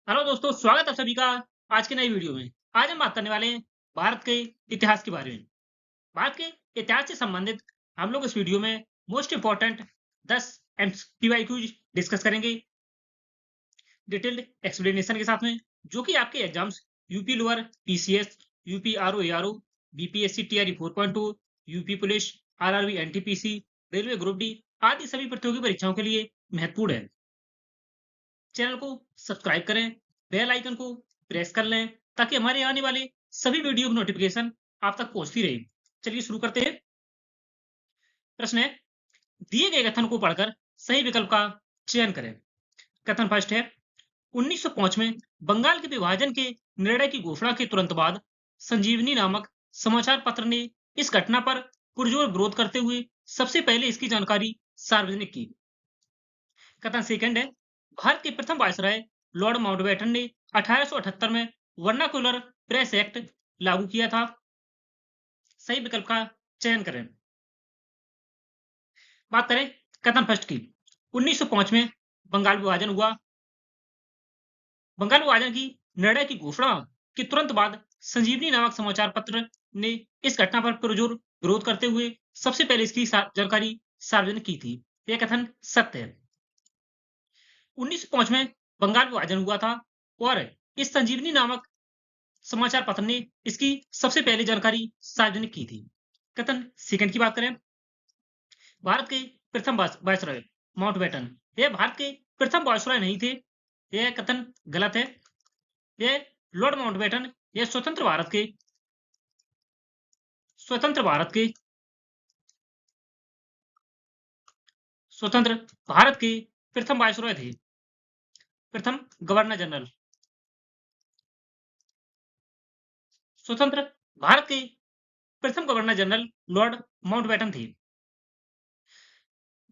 Hello दोस्तों, स्वागत है सभी का आज की नई वीडियो में। आज हम बात करने वाले हैं भारत के इतिहास के बारे में। भारत के इतिहास से संबंधित हम लोग इस वीडियो में मोस्ट इंपोर्टेंट 10 एमसीक्यूज डिस्कस करेंगे डिटेल्ड एक्सप्लेनेशन के साथ में, जो कि आपके exams UP lower, PCS, UP RO ARO, BPSC TRE 4.2, UP police, RRB NTPC, railway group D आदि सभी प्रतियोगी परीक्षाओं के लिए महत्वपूर्ण है। चैनल को सब्सक्राइब करें, बेल आइकन को प्रेस कर लें ताकि हमारे आने वाले सभी वीडियो की नोटिफिकेशन आप तक पहुंचती रहे। चलिए शुरू करते हैं। प्रश्न है, दिए गए कथन को पढ़कर सही विकल्प का चयन करें। कथन फर्स्ट है, 1905 में बंगाल के विभाजन के निर्णय की घोषणा के तुरंत बाद संजीवनी नामक समाचार पत्र ने इस घटना पर पुरजोर विरोध करते हुए सबसे पहले इसकी जानकारी सार्वजनिक की। कथन सेकंड है, भारत के प्रथम वायसराय लॉर्ड माउंटबेटन ने 1878 में वर्नाकुलर प्रेस एक्ट लागू किया था। सही विकल्प का चयन करें। बात करें कथन फर्स्ट की, 1905 में बंगाल विभाजन हुआ। बंगाल विभाजन की निर्णय की घोषणा के तुरंत बाद संजीवनी नामक समाचार पत्र ने इस घटना पर पुरजोर विरोध करते हुए सबसे पहले इसकी जानकारी सार्वजनिक की थी। यह कथन सत्य है। 1905 में बंगाल विभाजन हुआ था और इस संजीवनी नामक समाचार पत्र ने इसकी सबसे पहले जानकारी सार्वजनिक की थी। कथन सेकंड की बात करें, भारत के प्रथम वायसराय माउंटबेटन, यह भारत के प्रथम वायसराय नहीं थे। यह कथन गलत है। यह लॉर्ड माउंटबेटन यह स्वतंत्र भारत के स्वतंत्र भारत के प्रथम वायसराय थे, प्रथम गवर्नर जनरल। स्वतंत्र भारत के प्रथम गवर्नर जनरल लॉर्ड माउंटबेटन थे।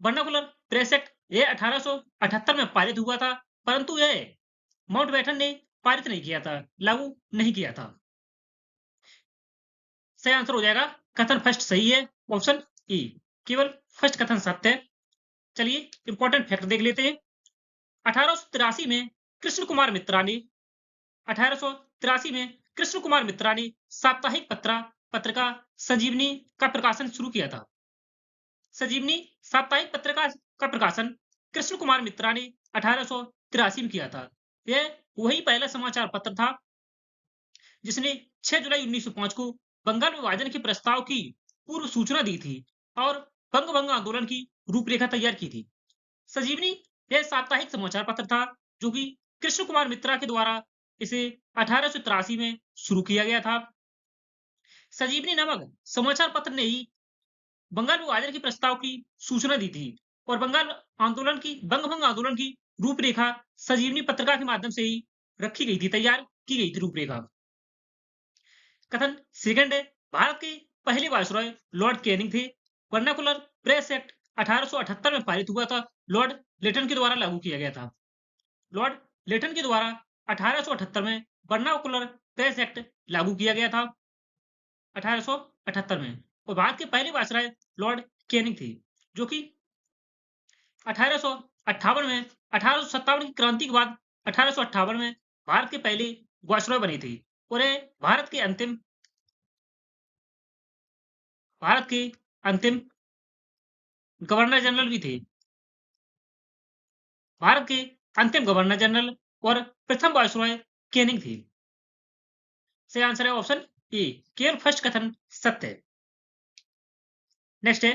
वर्नाकुलर प्रेस एक्ट यह 1878 में पारित हुआ था, परंतु यह माउंटबेटन ने पारित नहीं किया था, लागू नहीं किया था। सही आंसर हो जाएगा कथन फर्स्ट सही है, ऑप्शन ई। केवल फर्स्ट कथन सत्य है। चलिए इंपॉर्टेंट फैक्ट देख लेते हैं। 1883 में कृष्ण कुमार मित्रा ने 1883 में कृष्ण कुमार मित्रा ने साप्ताहिक पत्रिका संजीवनी का प्रकाशन शुरू किया था। संजीवनी साप्ताहिक पत्रिका का प्रकाशन कृष्ण कुमार मित्रा ने 1883 में किया था। यह वही पहला समाचार पत्र था जिसने 6 जुलाई 1905 को बंगाल विभाजन के प्रस्ताव की पूर्व सूचना दी थी और बंग भंग आंदोलन की रूपरेखा तैयार की थी। संजीवनी यह साप्ताहिक समाचार पत्र था जो कि कृष्ण कुमार मित्रा के द्वारा इसे 1883 में शुरू किया गया था। संजीवनी नामक समाचार पत्र ने ही बंगाल विभाजन के प्रस्ताव की सूचना दी थी और बंग भंग आंदोलन की रूपरेखा संजीवनी पत्रिका के माध्यम से ही रखी गई थी, तैयार की गई थी रूपरेखा। कथन सेकंड है, भारत के पहले वायसरॉय लॉर्ड कैनिंग थे। वर्नाकुलर प्रेस एक्ट 1878 में पारित हुआ था, लॉर्ड लेटन के द्वारा लागू किया गया था। लॉर्ड लेटन के द्वारा 1878 में वर्नाकुलर प्रेस एक्ट लागू किया गया था 1878 में। और भारत के पहले वायसराय लॉर्ड कैनिंग थे जो कि 1858 में 1857 की क्रांति के बाद 1858 में भारत के पहले वायसराय बने थे और ये भारत के अंतिम गवर्नर जनरल भी थे। भारत के अंतिम गवर्नर जनरल और प्रथम वायसराय कैनिंग थे। सही आंसर है ऑप्शन ए, केवल फर्स्ट कथन सत्य है। नेक्स्ट है,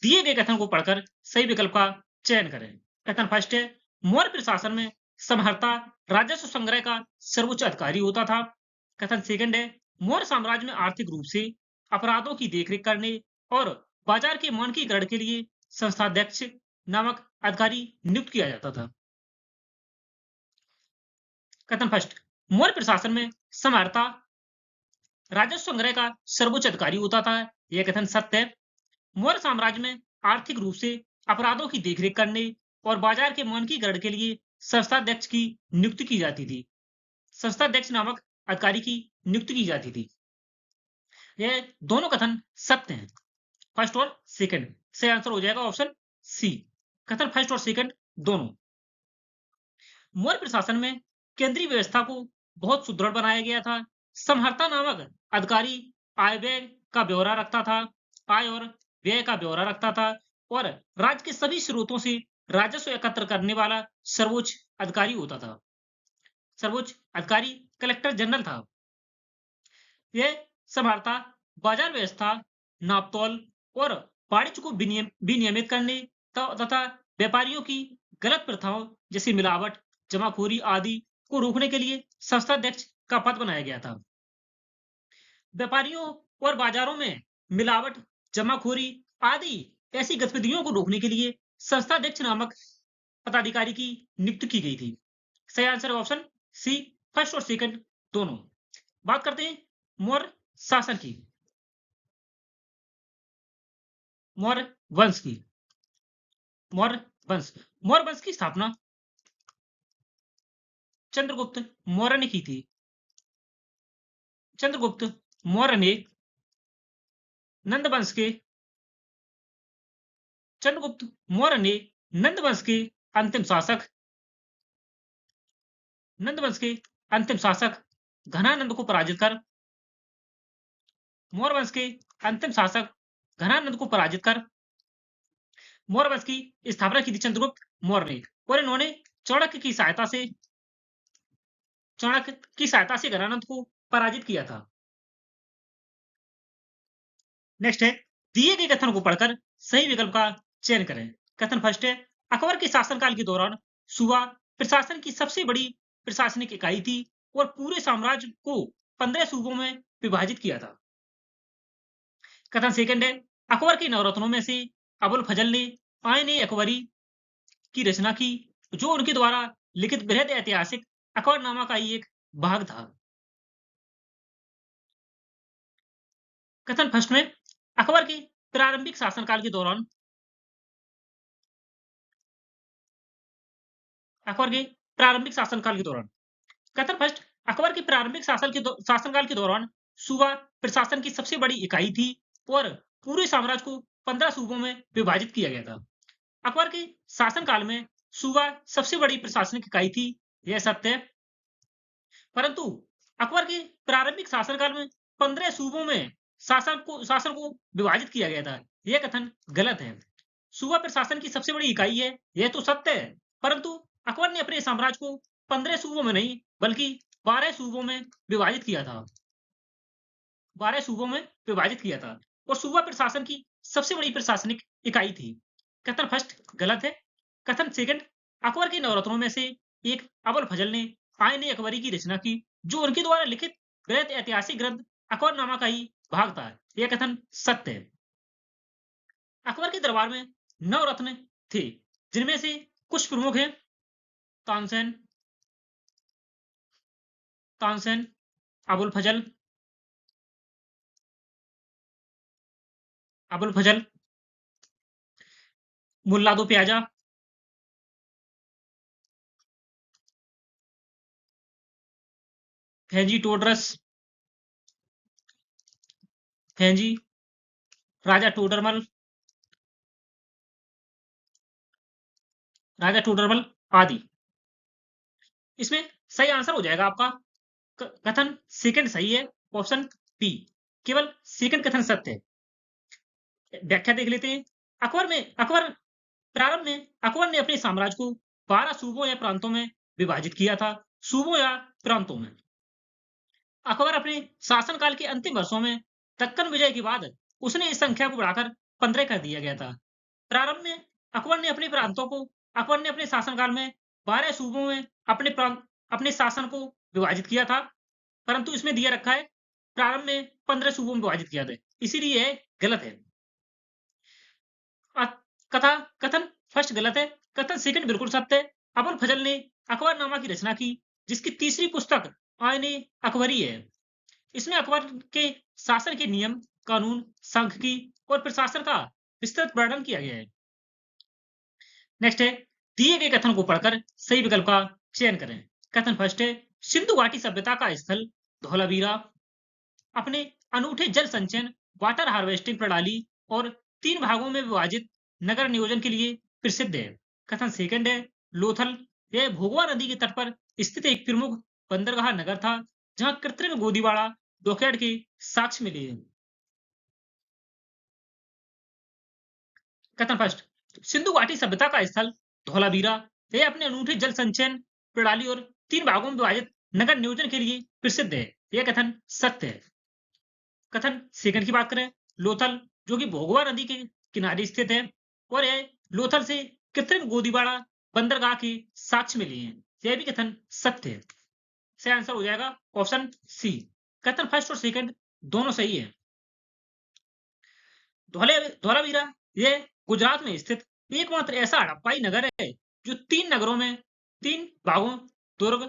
दिए गए कथन को पढ़कर सही विकल्प का चयन करें। कथन फर्स्ट है, मौर्य प्रशासन में समहर्ता राजस्व संग्रह का सर्वोच्च अधिकारी होता था। कथन सेकंड है, मौर्य साम्राज्य में आर्थिक रूप से अपराधों की देखरेख करने और बाजार के मानकीकरण के लिए संस्थाध्यक्ष नामक अधिकारी नियुक्त किया जाता था। कथन फर्स्ट, मौर्य प्रशासन में समहर्ता राजस्व संग्रह का सर्वोच्च अधिकारी होता था। यह कथन सत्य है। मौर्य साम्राज्य में आर्थिक रूप से अपराधों की देखरेख करने और बाजार के मानकीकरण के लिए संस्थाध्यक्ष की नियुक्ति की जाती थी। संस्थाध्यक्ष नामक अधिकारी की नियुक्ति की जाती थी। यह दोनों कथन सत्य हैं, फर्स्ट और सेकंड। सही आंसर हो जाएगा ऑप्शन सी, कथन फर्स्ट और सेकंड दोनों। मौर्य प्रशासन में केंद्रीय व्यवस्था को बहुत सुदृढ़ बनाया गया था। समहर्ता नामक अधिकारी आय व्यय का ब्यौरा रखता था, आय और व्यय का ब्यौरा रखता था और राज्य के सभी स्रोतों से राजस्व एकत्र करने वाला सर्वोच्च अधिकारी होता था। सर्वोच्च अधिकारी कलेक्टर जनरल था। यह संभालता बाजार व्यवस्था, नापतोल और वाणिज्य को विनियमित करने तथा व्यापारियों की गलत प्रथाओं जैसे मिलावट, जमाखोरी आदि को रोकने के लिए संस्थाध्यक्ष का पद बनाया गया था। व्यापारियों और बाजारों में मिलावट, जमाखोरी आदि ऐसी गतिविधियों को रोकने के लिए संस्थाध्यक्ष नामक पदाधिकारी की नियुक्ति की गई थी। सही आंसर है ऑप्शन सी, फर्स्ट और सेकंड दोनों। बात करते हैं मौर्य शासन की, मौर्य वंश की। मौर्य वंश, मौर्य वंश की स्थापना चंद्रगुप्त मौर्य ने की थी। चंद्रगुप्त मौर्य ने नंद वंश के चंद्रगुप्त मौर्य ने नंद वंश के अंतिम शासक नंद वंश के अंतिम शासक घनानंद को पराजित कर मौर्य वंश के अंतिम शासक घनानंद को पराजित कर मौर्य वंश की स्थापना की थी चंद्रगुप्त मौर्य ने और इन्होंने चाणक्य की सहायता से घनानंद को पराजित किया था। नेक्स्ट है, दिए गए कथन को पढ़कर सही विकल्प का चयन करें। कथन फर्स्ट है, अकबर के शासनकाल के दौरान सूबा प्रशासन की सबसे बड़ी प्रशासनिक इकाई थी और पूरे साम्राज्य को 15 सूबों में विभाजित किया था। कथन सेकंड है, अकबर के नवरत्नों में से अबुल फजल ने आईन अकबरी की रचना की, जो उनके द्वारा लिखित बृहद ऐतिहासिक अकबरनामा का ही एक भाग था। कथन फर्स्ट में, अकबर के प्रारंभिक शासनकाल के दौरान कथन फर्स्ट, अकबर के प्रारंभिक शासनकाल के दौरान सूबा प्रशासन की सबसे बड़ी इकाई थी और पूरे साम्राज्य को 15 सूबों में विभाजित किया गया था। अकबर के शासनकाल में सूबा सबसे बड़ी प्रशासनिक इकाई थी, यह सत्य है। परंतु अकबर के प्रारंभिक शासनकाल में 15 सूबों में शासन को विभाजित किया गया था, यह कथन गलत है। सूबा प्रशासन की सबसे बड़ी इकाई है, यह तो सत्य है, परंतु अकबर ने अपने साम्राज्य को 15 सूबों में नहीं बल्कि 12 सूबों में विभाजित किया था। 12 सूबों में विभाजित किया था और सूबा प्रशासन की सबसे बड़ी प्रशासनिक इकाई थी। कथन फर्स्ट गलत है। कथन सेकंड, अकबर के नवरत्नों में से एक अबुल फजल ने आईन अकबरी की रचना की, जो उनके द्वारा लिखित बृहद ऐतिहासिक ग्रंथ अकबरनामा का ही भाग था, यह कथन सत्य है। अकबर के दरबार में 9 रत्न थे, जिनमें से कुछ प्रमुख हैं तानसेन, अबुल फजल, मुल्ला दो प्याजा, फैंजी टोडरस, राजा टोडरमल आदि। इसमें सही आंसर हो जाएगा आपका कथन सेकंड सही है, ऑप्शन बी। केवल सेकंड कथन सत्य है। व्याख्या देख लेते हैं। प्रारंभ में अकबर ने अपने साम्राज्य को 12 सूबों या प्रांतों में विभाजित किया था। सूबों या प्रांतों में अकबर अपने शासनकाल के अंतिम वर्षों में दक्कन विजय के बाद उसने इस संख्या को बढ़ाकर 15 कर दिया गया था। प्रारंभ में अकबर ने अपने शासनकाल में 12 सूबों में अपने शासन को विभाजित किया था, परंतु इसमें दिया रखा है प्रारंभ में 15 सूबों में विभाजित किया था, इसीलिए यह गलत है। कथन फर्स्ट गलत है। कथन सेकंड बिल्कुल सत्य है। अबुल फजल ने अकबरनामा की रचना की, जिसकी तीसरी पुस्तक आईन अकबरी है। इसमें अकबर के शासन के नियम, कानून, सांख्यिकी और प्रशासन का विस्तृत वर्णन किया गया है। नेक्स्ट है, दिए गए कथन को पढ़कर सही विकल्प का चयन करें। कथन फर्स्ट है, सिंधु घाटी सभ्यता का स्थल धौलावीरा अपने अनूठे जल संचयन, वाटर हार्वेस्टिंग प्रणाली और 3 भागों में विभाजित नगर नियोजन के लिए प्रसिद्ध है। कथन सेकंड है, लोथल यह भोगवा नदी के तट पर स्थित एक प्रमुख बंदरगाह नगर था, जहां कृत्रिम गोदीबाड़ा डॉकयार्ड के साक्ष्य मिले हैं। कथन फर्स्ट, सिंधु घाटी सभ्यता का स्थल धौलावीरा यह अपने अनूठे जल संचयन प्रणाली और 3 भागों में विभाजित नगर नियोजन के लिए प्रसिद्ध है। यह कथन सत्य है। कथन सेकंड की बात करें, लोथल जो कि भोगवा नदी के किनारे स्थित है और यह लोथल से कृत्रिम गोदीबाड़ा बंदरगाह के साक्ष्य मिले हैं। यह भी कथन सत्य है। सही आंसर हो जाएगा ऑप्शन सी। कथन फर्स्ट और सेकंड दोनों सही है। धौलावीरा यह गुजरात में स्थित एकमात्र ऐसा हड़प्पाई नगर है जो 3 नगरों में 3 भागों दुर्ग,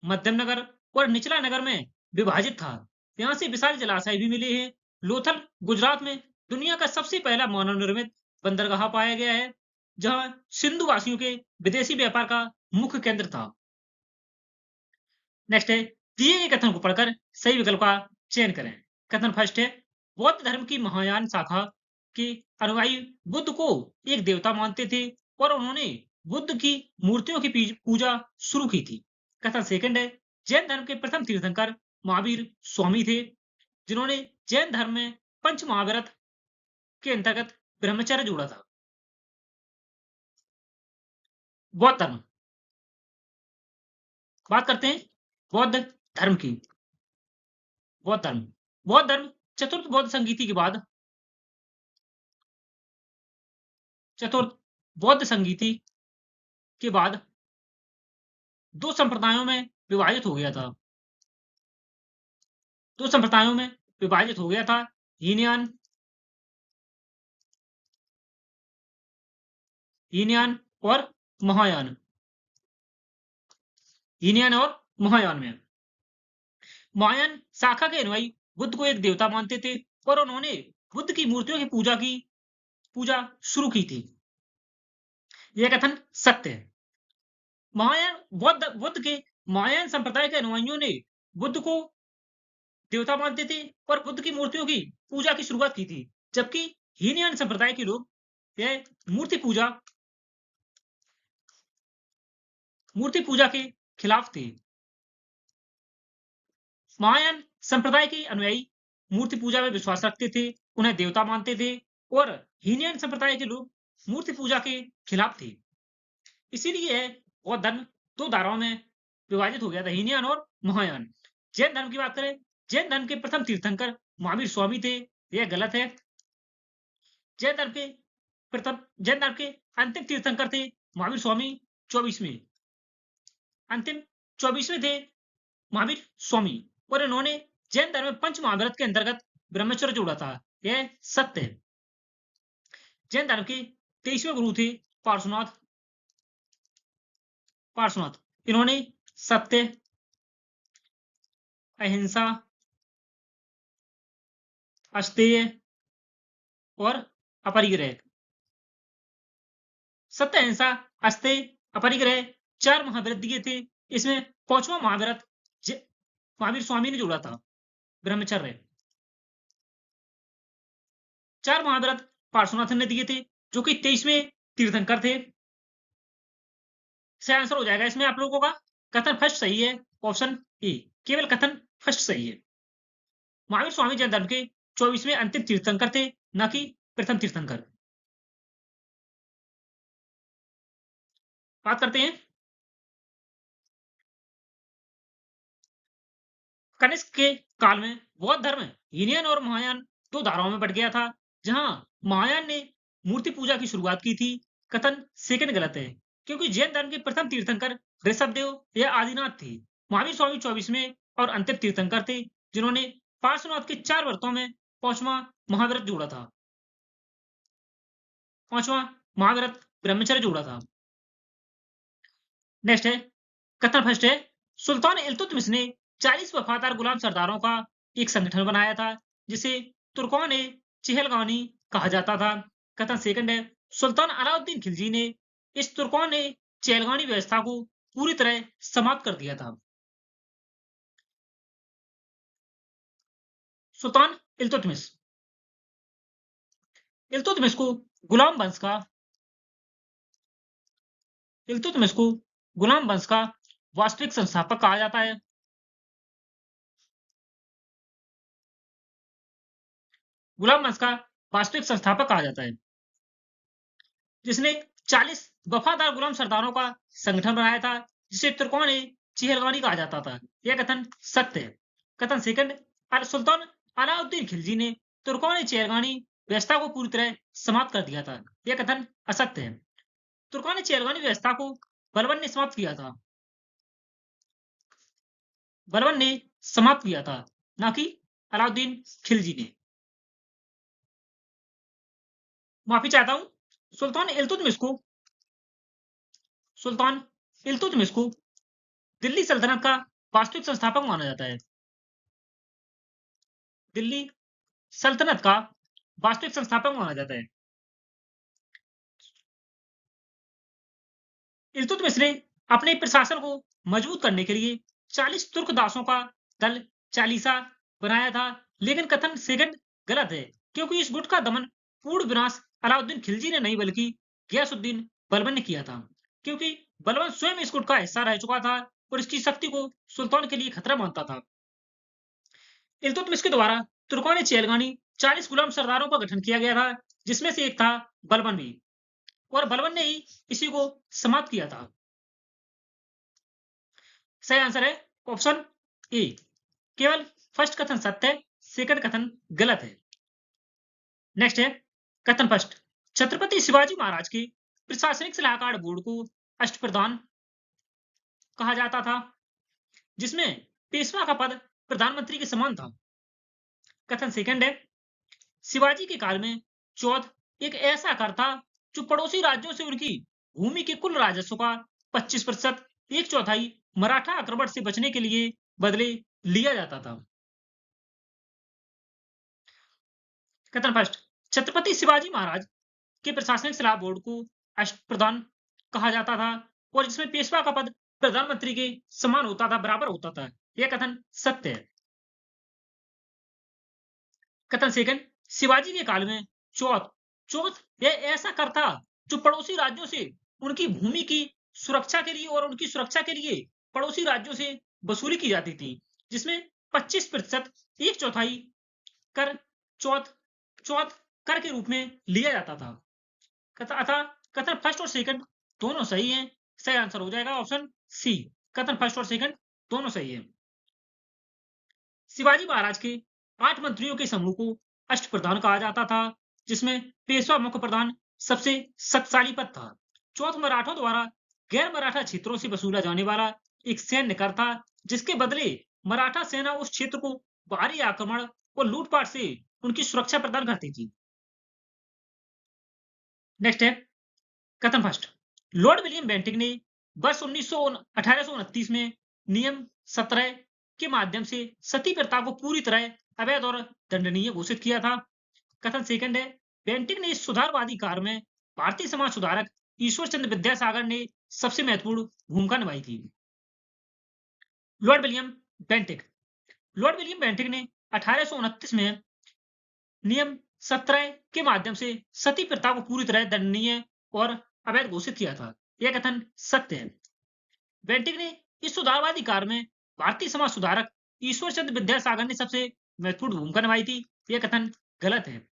मध्यम नगर और निचला नगर में विभाजित था। यहाँ से विशाल जलाशय भी मिले हैं। लोथल गुजरात में दुनिया का सबसे पहला मानव निर्मित बंदरगाह पाया गया है, जहां सिंधु वासियों के विदेशी व्यापार का मुख्य केंद्र था। नेक्स्ट है, दिए गए कथन को पढ़कर सही विकल्प का चयन करें। कथन फर्स्ट है, बौद्ध धर्म की महायान शाखा के अनुयायी बुद्ध को एक देवता मानते थे और उन्होंने बुद्ध की मूर्तियों की पूजा शुरू की थी। कथन सेकंड है, जैन धर्म के प्रथम तीर्थंकर महावीर स्वामी थे, जिन्होंने जैन धर्म में पंच महाव्रत के अंतर्गत ब्रह्मचर्य जोड़ा था। बौद्ध धर्म, बात करते हैं बौद्ध धर्म की। बौद्ध धर्म, बौद्ध धर्म चतुर्थ बौद्ध संगीति के बाद चतुर्थ बौद्ध संगीति के बाद 2 संप्रदायों में विभाजित हो गया था। 2 संप्रदायों में विभाजित हो गया था, हीनयान हीनयान और महायान। हीनयान और महायान में महायान शाखा के अनुयायी बुद्ध को एक देवता मानते थे और उन्होंने बुद्ध की मूर्तियों की पूजा शुरू की थी। यह कथन सत्य है। महायान बुद्ध के महायान संप्रदाय के अनुयायियों ने बुद्ध को देवता मानते थे और बुद्ध की मूर्तियों की पूजा की शुरुआत की थी, जबकि हीनयान संप्रदाय के लोग यह मूर्ति पूजा के खिलाफ थे। महायान संप्रदाय के अनुयायी मूर्ति पूजा में विश्वास रखते थे, उन्हें देवता मानते थे और हीनयान संप्रदाय के लोग मूर्ति पूजा के खिलाफ थे। इसीलिए बौद्ध धर्म 2 धाराओं में विभाजित हो गया था, हीनयान और महायान। जैन धर्म की बात करें, जैन धर्म के प्रथम तीर्थंकर महावीर स्वामी थे, यह गलत है। जैन धर्म के अंतिम तीर्थंकर थे महावीर स्वामी 24वें। अंतिम 24वें थे महावीर स्वामी और इन्होंने जैन धर्म में पंच महाव्रत के अंतर्गत ब्रह्मचर्य जोड़ा था। यह सत्य है। जैन धर्म के 23वें गुरु थे पार्श्वनाथ। इन्होंने सत्य, अहिंसा, अस्तेय और अपरिग्रह, सत्य, अहिंसा, अस्तेय, अपरिग्रह 4 महाव्रत दिए थे। इसमें 5वां महाव्रत महावीर स्वामी ने जोड़ा था, ब्रह्मचर्य। 4 महाव्रत पार्श्वनाथ ने दिए थे, जो कि 23वें तीर्थंकर थे। सही आंसर हो जाएगा इसमें आप लोगों का। कथन फर्स्ट सही है, ऑप्शन ए, केवल कथन फर्स्ट सही है। महावीर स्वामी जैन धर्म के 24वें अंतिम तीर्थंकर थे, न कि प्रथम तीर्थंकर। बात करते हैं कनिष्क के काल में बौद्ध धर्म हीनयान और महायान 2 धाराओं में बट गया था, जहां महायान ने मूर्ति पूजा की शुरुआत की थी। कथन सेकंड गलत है, क्योंकि जैन धर्म के प्रथम तीर्थंकर ऋषभदेव या आदिनाथ थे। महावीर स्वामी 24वें और अंतिम तीर्थंकर थे, जिन्होंने पार्श्वनाथ के 4 व्रतों में 5वां महाव्रत जोड़ा था। 5वां महाव्रत ब्रह्मचर्य जोड़ा था। नेक्स्ट है, कथन फर्स्ट है, सुल्तान इल्तुतमिश ने 40 वफादार गुलाम सरदारों का एक संगठन बनाया था, जिसे तुर्कों ने चेहलगानी कहा जाता था। कथन सेकंड है, सुल्तान अलाउद्दीन खिलजी ने इस तुर्कों ने चेहलगानी व्यवस्था को पूरी तरह समाप्त कर दिया था। सुल्तान इल्तुतमिश इल्तुतमिश को गुलाम वंश का इल्तुतमिश को गुलाम वंश का वास्तविक संस्थापक कहा जाता है? गुलाम वंश का वास्तविक संस्थापक कहा जाता है जिसने 40 वफादार गुलाम सरदारों का संगठन बनाया था, जिसे तुर्कों ने चेहलगानी कहा जाता था। यह कथन सत्य है। कथन सेकंड, सुल्तान अलाउद्दीन खिलजी ने तुर्कों ने चेहलगानी व्यवस्था को पूरी तरह समाप्त कर दिया था। यह कथन असत्य है। तुर्कों ने चेहलगानी व्यवस्था को बलबन ने समाप्त किया था। बलबन ने समाप्त किया था, ना कि अलाउद्दीन खिलजी ने। माफी चाहता हूं। सुल्तान इल्तुतमिश को सुल्तान इल्तुतमिश को दिल्ली सल्तनत का वास्तविक संस्थापक माना जाता है। दिल्ली सल्तनत का वास्तविक संस्थापक माना जाता है। इल्तुतमिश ने अपने प्रशासन को मजबूत करने के लिए 40 तुर्क दासों का दल चालीसा बनाया था, लेकिन कथन सेकंड गलत है, क्योंकि इस गुट का दमन पूर्ण विनाश अलाउद्दीन खिलजी ने नहीं बल्कि गयासुद्दीन बलबन ने किया था, क्योंकि बलबन स्वयं इस गुट का हिस्सा रह चुका था और इसकी शक्ति को सुल्तान के लिए खतरा मानता था। इल्तुतमिश के द्वारा तुर्कों ने चेहलगानी 40 गुलाम सरदारों का गठन किया गया था, जिसमें से एक था बलबन भी, और बलबन ने ही इसी को समाप्त किया था। सही आंसर है ऑप्शन ए। केवल फर्स्ट कथन सत्य है, सेकंड कथन गलत है। नेक्स्ट है कथन फर्स्ट, छत्रपति शिवाजी महाराज के प्रशासनिक सलाहकार बोर्ड को अष्टप्रधान कहा जाता था, जिसमें पेशवा का पद प्रधानमंत्री के समान था। कथन सेकंड है, शिवाजी के काल में चौथ एक ऐसा कर था जो पड़ोसी राज्यों से उनकी भूमि के कुल राजस्व का 25%, एक चौथाई मराठा आक्रमण से बचने के लिए बदले लिया जाता था। कथन फर्स्ट, छत्रपति शिवाजी महाराज के प्रशासनिक सलाह बोर्ड को अष्टप्रधान कहा जाता था, और जिसमें पेशवा का पद प्रधानमंत्री के समान होता था, बराबर होता था। यह कथन सत्य है। कथन सेकंड, शिवाजी के काल में चौथ चौथ यह ऐसा कर था जो पड़ोसी राज्यों से उनकी भूमि की सुरक्षा के लिए और उनकी सुरक्षा के लिए पड़ोसी राज्यों से वसूली की जाती थी, जिसमें 25%, एक चौथाई कर चौथ चौथ कर के रूप में लिया जाता था। अतः कथन फर्स्ट और सेकंड दोनों सही हैं। सही आंसर हो जाएगा ऑप्शन सी। कथन फर्स्ट और सेकंड दोनों सही है। शिवाजी महाराज के 8 मंत्रियों के समूह को अष्टप्रधान कहा जाता था, जिसमें पेशवा मुख्य प्रधान सबसे शक्तिशाली पद था। चौथ मराठों द्वारा गैर मराठा क्षेत्रों से वसूला जाने वाला एक सैन्य कर था, जिसके बदले मराठा सेना उस क्षेत्र को बाहरी आक्रमण और लूटपाट से उनकी सुरक्षा प्रदान करती थी। नेक्स्ट है कथन फर्स्ट, लॉर्ड विलियम बेंटिक ने वर्ष 1829 में नियम 17 के माध्यम से सती प्रथा को पूरी तरह अवैध और दंडनीय घोषित किया था। कथन सेकंड है, बेंटिक ने इस सुधारवादी कार्य में भारतीय समाज सुधारक ईश्वर चंद्र विद्यासागर ने सबसे महत्वपूर्ण भूमिका निभाई थी। Lord William Bentinck Lord William Bentinck ने 1829 में नियम 17 के माध्यम से सती प्रथा को पूरी तरह दंडनीय और अवैध घोषित किया था। यह कथन सत्य है। बेंटिक ने इस सुधारवादी कार्य में भारतीय समाज सुधारक ईश्वर चंद्र विद्यासागर ने सबसे महत्वपूर्ण भूमिका निभाई थी। यह कथन गलत है।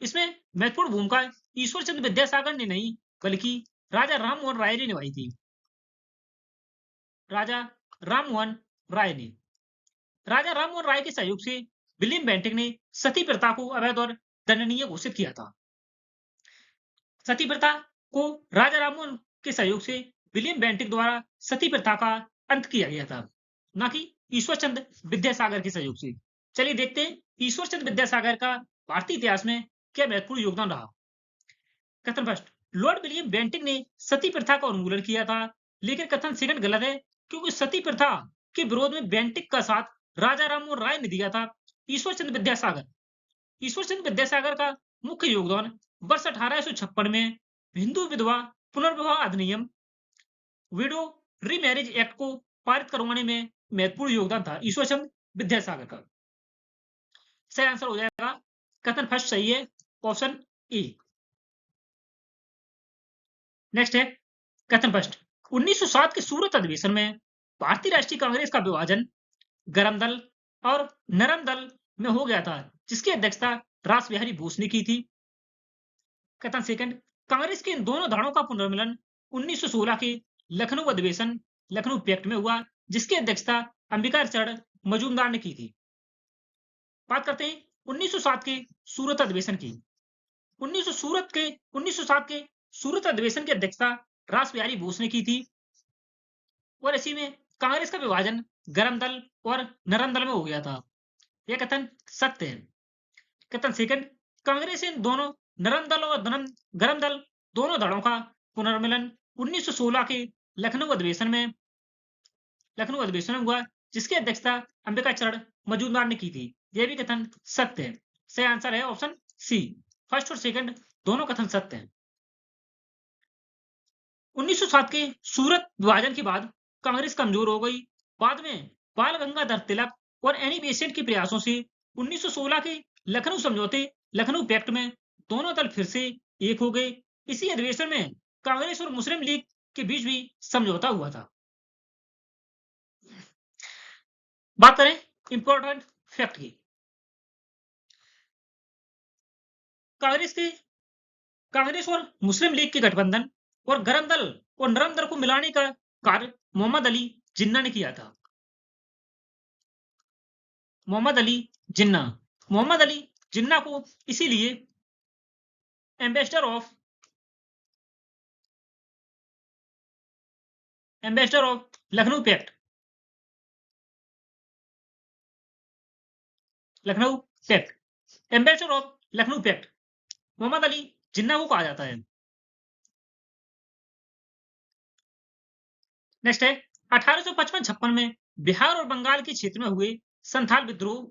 इसमें महत्वपूर्ण भूमिका ईश्वर चंद्र विद्यासागर ने नहीं बल्कि राजा राममोहन राय ने निभाई थी। राजा राममोहन राय ने राजा राममोहन राय के सहयोग से विलियम बेंटिक ने सती प्रथा को अवैध और दंडनीय घोषित किया था। सती प्रथा को राजा राममोहन के सहयोग से विलियम बेंटिक द्वारा सती प्रथा का अंत किया गया था, न कि ईश्वर चंद्र विद्यासागर के सहयोग से। चलिए देखते हैं ईश्वर चंद्र विद्यासागर का भारतीय इतिहास में क्या महत्वपूर्ण योगदान रहा। कथन फर्स्ट, लॉर्ड विलियम बेंटिक ने सती प्रथा का उन्मूलन किया था, लेकिन कथन सेकंड गलत है, क्योंकि सती प्रथा के विरोध में बेंटिक का साथ राजा राममोहन राय ने दिया था। ईश्वर चंद्र विद्यासागर का मुख्य योगदान वर्ष 1856 में हिंदू विधवा पुनर्विवाह अधिनियम विडो रीमैरिज एक्ट को पारित करवाने में महत्वपूर्ण योगदान था ईश्वर चंद्र विद्यासागर का। सही आंसर हो जाएगा कथन फर्स्ट सही है, ऑप्शन ए। नेक्स्ट है कथन फर्स्ट, 1907 के सूरत अधिवेशन में भारतीय राष्ट्रीय कांग्रेस का विभाजन गरम दल और नरम दल में हो गया था, जिसकी अध्यक्षता रास बिहारी बोस ने की थी। कथन सेकंड, कांग्रेस के इन दोनों धड़ों का पुनर्मिलन 1916 के लखनऊ अधिवेशन लखनऊ पैक्ट में हुआ, जिसकी अध्यक्षता अंबिका चरण मजूमदार ने की थी। बात करते हैं 1907 के सूरत अधिवेशन की। 1907 के सूरत अधिवेशन की अध्यक्षता रास बिहारी बोस ने की थी और इसी में कांग्रेस का विभाजन गरम दल और नरम दल में हो गया था। यह कथन सत्य है। कथन सेकंड, कांग्रेस इन दोनों नरम दल और गरम दल दोनों दलों का पुनर्मिलन 1916 के लखनऊ अधिवेशन में हुआ, जिसकी अध्यक्षता अंबिका चरण मजूमदार ने की थी। यह भी कथन सत्य है। सही आंसर है ऑप्शन सी। फर्स्ट और सेकंड दोनों कथन सत्य हैं। 1907 के सूरत विभाजन के बाद कांग्रेस कमजोर हो गई। बाद में बाल गंगाधर तिलक और एनी बेसेंट के प्रयासों से 1916 के लखनऊ समझौते लखनऊ पैक्ट में दोनों दल फिर से एक हो गए। इसी अधिवेशन में कांग्रेस और मुस्लिम लीग के बीच भी समझौता हुआ था। बात करें इंपॉर्टेंट फैक्ट की। कांग्रेस और मुस्लिम लीग के गठबंधन और गरम दल और नरम दल को मिलाने का कार्य मोहम्मद अली जिन्ना ने किया था। मोहम्मद अली जिन्ना को इसीलिए ambassador of Lucknow pact ambassador of Lucknow pact Mohammad Ali Jinnah को कहा जाता है। नेक्स्ट है 1855-56 में बिहार और बंगाल के क्षेत्र में हुए संथाल विद्रोह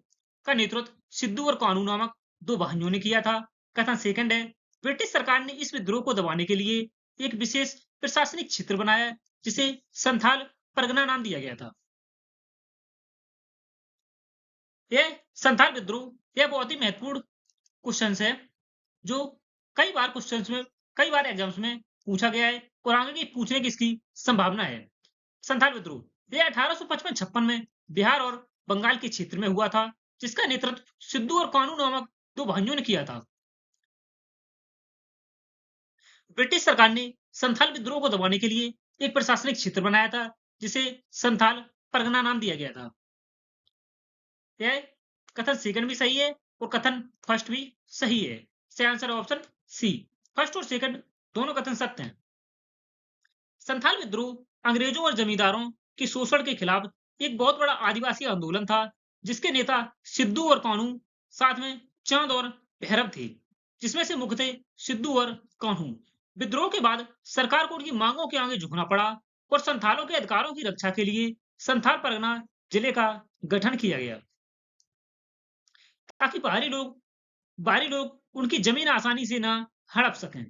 का नेतृत्व सिद्धू और कानू नामक दो भाइयों ने किया था। कथन सेकंड है, ब्रिटिश सरकार ने इस विद्रोह को दबाने के लिए एक विशेष प्रशासनिक क्षेत्र बनाया, जिसे संथाल परगना नाम दिया गया था। यह संथाल विद्रोह यह बहुत ही महत्वपूर्ण क्वेश्चन है, जो कई बार एग्जाम्स में पूछा गया है और आगे भी पूछने की इसकी संभावना है। संथाल विद्रोह यह 1855-56 में बिहार और बंगाल के क्षेत्र में हुआ था, जिसका नेतृत्व सिद्धू और कानू नामक दो भाइयों ने किया था। ब्रिटिश सरकार ने संथाल विद्रोह को दबाने के लिए एक प्रशासनिक क्षेत्र बनाया था, जिसे संथाल परगना नाम दिया गया था। यह कथन सेकंड भी सही है और कथन फर्स्ट भी सही है। सही आंसर है ऑप्शन सी। फर्स्ट और सेकंड दोनों कथन सत्य हैं। संथाल विद्रोह अंग्रेजों और जमींदारों के शोषण के खिलाफ एक बहुत बड़ा आदिवासी आंदोलन था, जिसके नेता सिद्धू और कान्हू साथ में चांद और भैरव थे, जिसमें से मुख्य थे सिद्धू और कान्हू। विद्रोह के बाद सरकार को उनकी मांगों के आगे झुकना पड़ा और संथालों के अधिकारों की रक्षा के लिए संथाल परगना जिले का गठन किया गया, ताकि बाहरी लोग उनकी जमीन आसानी से न हड़प सकें।